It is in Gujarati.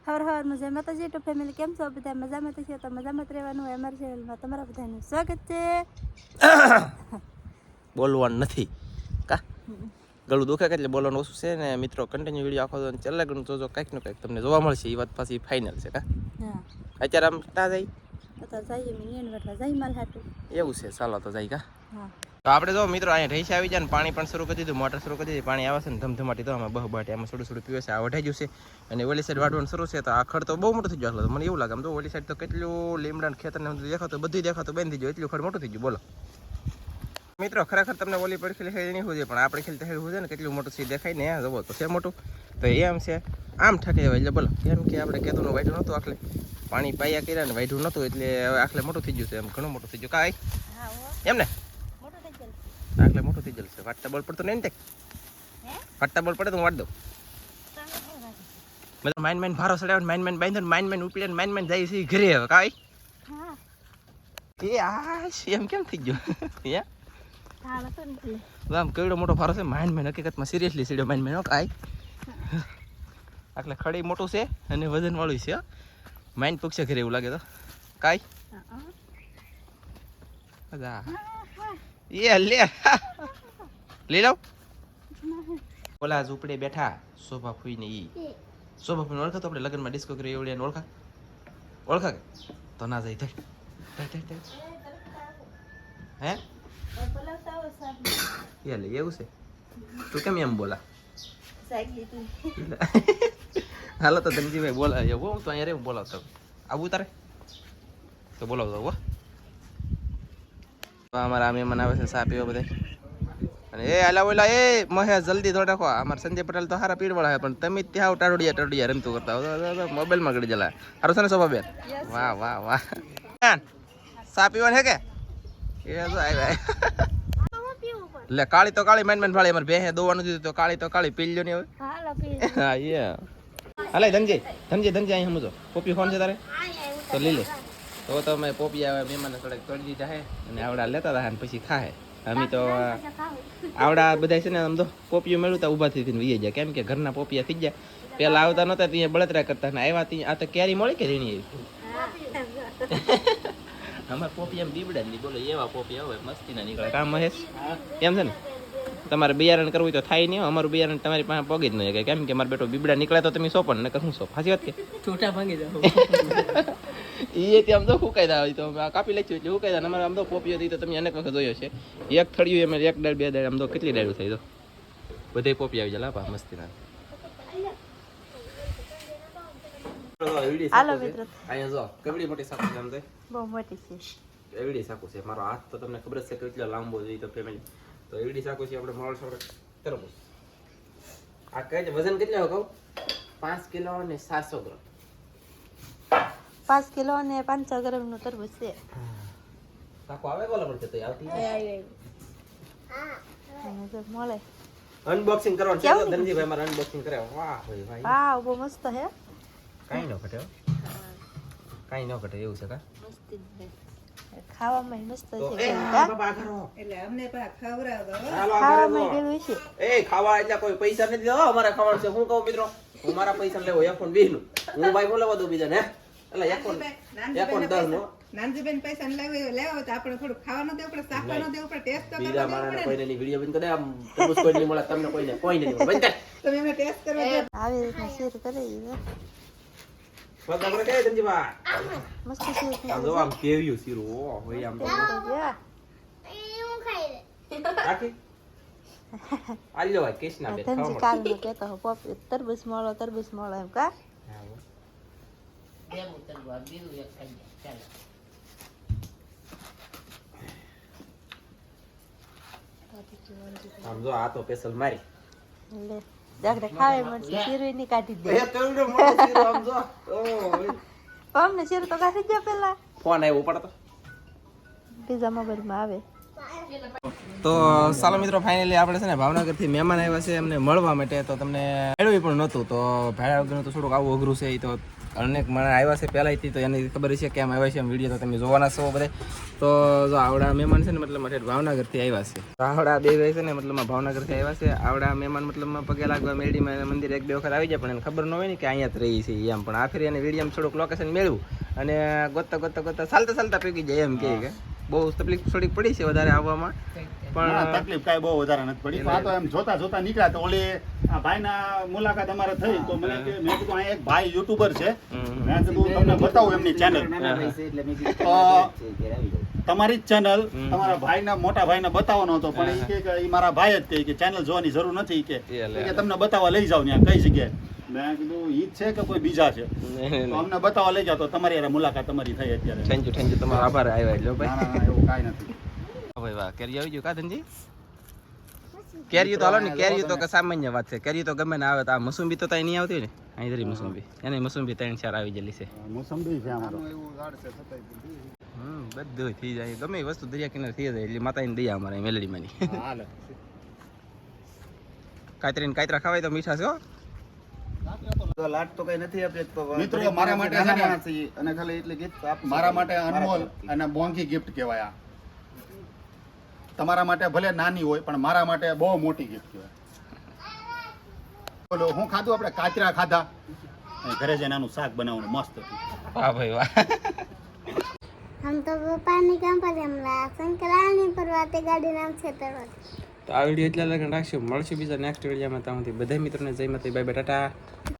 હર હર મજા માતાજી તો ફેમિલી કેમ છો બધા મજામાં તો છે તો મજામાં જ રહેવાનું હોય અમારી ચેનલમાં તમારા બધાનું સ્વાગત છે બોલવાનું નથી કા ગળું દુખે એટલે બોલવાનું ઓછું છે ને મિત્રો કન્ટિન્યુ વિડીયો આખો તો ચાલે ગણું જોજો કંઈક ને કંઈક તમને જોવા મળશે એ વાત પાછી ફાઇનલ છે કા હા અત્યારે આમ ક્યાં જાય અત્યારે જઈએ મિનિયન વટવા જઈ માલ હાટું એવું છે ચાલો તો જાય કા હા તો આપણે જો મિત્રો અહીંયા ઢેસા આવી જાય ને પાણી પણ શરૂ કરી દીધું મોટર શરૂ કરી દીધી પાણી આવે છે ને ધમધમાટી તો અમે બહુ બાટી આમાં થોડું થોડું પીવે છે આ વઢાઈ ગયું છે અને ઓલી સાઈડ વાટવાનું શરૂ છે તો આ ખડ તો બહુ મોટું થઈ ગયું મને એવું લાગે આમ તો ઓલી સાઈડ તો કેટલું લીમડા ખેતર ને દેખાતું બધું દેખાતું બંધ થઈ ગયું એટલું ખડ મોટું થઈ ગયું બોલો મિત્રો ખરેખર તમને ઓલી પડખેલી ખેડી નહીં હોય પણ આપણે ખેલતા ખેડવું છે ને કેટલું મોટું છે દેખાય ને જવો તો છે મોટું તો એમ છે આમ ઠકે હોય એટલે બોલો કેમ કે આપણે કેતુંનું વાઢ્યું નહોતું આખલે પાણી પાયા કર્યા ને વાઢ્યું નહોતું એટલે હવે આખલે મોટું થઈ ગયું છે એમ ઘણું મોટું થઈ ગયું કાંઈ એમ ને આટલે મોટું થઈ જશે વાટતા બોલ પડતો નહીં ને વાટતા બોલ પડે તો હું વાટ દઉં મતલબ માઇન માઇન ભારો ચડાવે માઇન માઇન બાંધો માઇન માઇન ઉપડે માઇન માઇન જાય છે ઘરે હવે કાંઈ એ આ એમ કેમ થઈ ગયું હે આમ કેવડો મોટો ભારો છે માઇન માઇન હકીકતમાં સિરિયસલી સીડ્યો માઇન માઇન કાંઈ એટલે ખડી મોટું છે અને વજન વાળું છે માઇન પૂછશે ઘરે એવું લાગે તો કાંઈ એ લે લઈ લઉં ઓલા ઝૂંપડે બેઠા શોભા ફૂઈને ઈ શોભા ફૂઈને ઓળખા તો આપણે લગ્નમાં ડિસ્કો કરી એવડી ઓળખા કે તો ના જાય હે એ લે એવું છે તું કેમ એમ બોલા હાલો તો ધનજીભાઈ બોલા એવું હું તો અહીંયા રે બોલાવતો આવું તારે તો બોલાવતો હો અમારા મહેમાન આવે છે સા પીવા બધા અને એ આલા ઓલા એ મહેશ જલ્દી તો નાખો અમારા સંજય પટેલ તો સારા પીડવાળા છે પણ તમે ત્યાં ટાડોડિયા રમતું કરતા હો મોબાઈલમાં ગળી જલા સારું છે ને શોભા બેન વાહ વાહ વાહ સા પીવાનું છે કે એ તો આવ્યા લે કાળી તો કાળી માઇન માઇન ફાળી અમારે ભેહે દોવાનું દીધું તો કાળી પી લ્યો ને હવે હા એ હાલે ધનજી અહીં સમજો પોપી ફોન છે તારે તો લઈ લે તો તમે પોપી આવે મહેમાન થોડાક તોડી દીધા હે અને આવડા લેતા હતા ને પછી ખાહે અમે તો આવડા બધા છે ને આમ તો પોપીઓ મેળવતા ઊભા થઈ વહી જાય કેમ કે ઘરના પોપિયા થઈ ગયા પેલા આવતા નહોતા ત્યાં બળતરા કરતા ને આવ્યા ત્યાં આ તો કેરી મળી કે રીણી અમારે પોપી એમ બીબડા જ બોલો એવા પોપી આવે મસ્તીના નીકળે કામ મહેશ એમ છે ને તમારે બિયારણ કરવું તો થાય નહીં અમારું બિયારણ તમારી પાસે પગી જ નહીં કેમ કે મારો બેટો બીબડા નીકળે તો તમે સોપણ ને શું સોપ સાચી વાત કે છૂટા ભાંગી જાવ એ ત્યાં આમ તો હુકાઈ દા તો કાપી લઈશું એટલે હુકાઈ દા અમારે આમ તો પોપીઓ તો તમે અનેક વખત જોયો છે એક થળિયું એમ એક દાળ બે દાળ આમ તો કેટલી દાળું થઈ તો બધે પોપી આવી જાય લાપા મસ્તીના હાલો મિત્રો અહીંયા જો કેવડી મોટી સાકુ છે આમ તો બહુ મોટી છે એવડી સાકુ છે મારો હાથ તો તમને ખબર છે કેટલો લાંબો જોઈએ તો ફેમિલી તો એવડી સાકુ છે આપણે મોળ સવર તરબૂચ આ કઈ વજન કેટલો કહું 5 કિલો અને 700 ગ્રામ 5 કિલો અને 500 ગ્રામ નું તરબૂચ છે સાકુ આવે બોલા પડશે તો આવતી હા મળે અનબોક્સિંગ કરવાનું છે ધનજીભાઈ મારા અનબોક્સિંગ કરે વાહ ભાઈ ભાઈ વાહ બહુ મસ્ત હે કાઈ ન ઘટે એવું છે કા મસ્તી ખાવામાં મસ્ત છે એટલે અમને પા ખવરાવો ખાવામાં કેવું છે એ ખાવા એટલે કોઈ પૈસા નથી દેવા અમારે ખાવાનું છે હું કહું મિત્રો હું મારા પૈસા લેવો એફોન 20 નું હું ભાઈ બોલાવા દઉં બીજાને એટલે એફોન 10 નો નાનજીબેન પૈસા લેવો તો આપણે થોડું ખાવાનું દેવું પડે શાકવાનું દેવું પડે ટેસ્ટ તો બીજા મારાને કોઈને ની વિડિયો બંધ કરે આમ તરબૂચ કોઈ નહીં મળે તમને કોઈ નહીં બંધ કર તમે એમને ટેસ્ટ કરવા દે આવી રીતના શેર કરી બસ આપણે કહે ધનજીભાઈ મસ્ત શેર આમ જો આમ કેવ્યું શીરો ઓ ભાઈ આમ તો રાખી આલી લો ભાઈ કૃષ્ણા બેન ધનજી કાલ મે કહેતો હો પોપી તરબૂચ મળો એમ કા આમ જો આ તો સ્પેશિયલ મારી લે જાગડે ખાવે મળશે શીરો ની કાઢી દે એ કેવડો મોટો શીરો આમ જો ઓ પમને શીરો તો કાઢી દે પેલા ફોન આવ્યો પડતો બીજા મોબાઈલ માં આવે તો ચાલો મિત્રો ફાઇનલી આપણે છે ને ભાવનગરથી મહેમાન આવ્યા છે એમને મળવા માટે. તો તમને મેળવી પણ નહોતું, તો ભાડા વગરનું તો થોડુંક આવું અઘરું છે. એ તો અનેક માણસ આવ્યા છે પહેલાંથી, તો એની ખબર છે કેમ આવ્યા છે એમ વિડીયો તો તમે જોવાના છો બધે. તો જો આવડા મહેમાન છે ને મતલબ ભાવનગરથી આવ્યા છે. તો આવડા બે ભાઈ છે ને મતલબ ભાવનગરથી આવ્યા છે. આવડા મહેમાન મતલબમાં પગે લાગવા મેળીમાં મંદિર એક બે વખત આવી જાય, પણ એને ખબર ન હોય ને કે અહીંયા જ રહી છે એમ. પણ આખરે એને વિડીયો થોડુંક લોકેશન મેળવ્યું અને ગોતતા ચાલતા પૈકી જાય એમ કે બહુ તકલીફ થોડીક પડી છે વધારે આવવામાં, પણ તકલીફ કાંઈ બહુ વધારે નથી પડી. આ તો એમ જોતા નીકળ્યા તો ઓલી આ ભાઈના મુલાકાત અમારે થઈ, તો મને કે મેં કીધું અહીંયા એક ભાઈ યુટ્યુબર છે, મેં કીધું તમને બતાવું એમની ચેનલ. તો તમારી જ ચેનલ તમારા ભાઈના મોટા ભાઈને બતાવવાનો હતો, પણ એ કે એ મારા ભાઈ જ કે ચેનલ જોવાની જરૂર નથી કે તમને બતાવવા લઈ જાવ ત્યાં કઈ જગ્યાએ. મેં કીધું ઈ જ છે કે કોઈ બીજા છે, તો અમને બતાવવા લઈ જાવ. તો તમારી યાર મુલાકાત તમારી થઈ અત્યારે. થેન્ક યુ તમારો આભાર આવ્યા એટલે ભાઈ. ના એવું કાંઈ નથી. ભાઈ વાહ, કેરી આવી ગયું કા ધનજી? કેરી તો હાલો ને, કેરી તો સામાન્ય વાત છે. કેરી તો ગમે ને આવે. તો આ મોસંબી તો ત્યાં નહીં આવતી ને, અહીં ધરી મોસંબી, એને મોસંબી 3-4 આવી ગયેલી છે. મોસંબી છે અમારો. બધું થઈ જાય, ગમે એ વસ્તુ દરિયા કિનારે થઈ જાય એટલે માતાની દયા અમારે મેલડીમાંની. કાતરા ખવાય તો મીઠા છે હો. મિત્રો મારા માટે અને ખાલી એટલી ગિફ્ટ, મારા માટે અનમોલ અને મોંઘી ગિફ્ટ કહેવાય. આ તમારા માટે ભલે નાની હોય પણ મારા માટે બહુ મોટી ગિફ્ટ કહેવાય. બોલો હું ખાધું, આપણે કાચરા ખાધા, ઘરે જઈને આનું શાક બનાવવાનું મસ્ત હતું. વાહ ભાઈ વાહ. हम तो पानी काम पर हमला संकलानी पर वाते गाड़ी नाम છે તરત. તો આ વિડીયો એટલા લગન રાખશું. મળશું બીજા નેક્સ્ટ વિડીયોમાં. ત્યાં સુધી બધા મિત્રોને જય માતા, બાય બાય, ટાટા.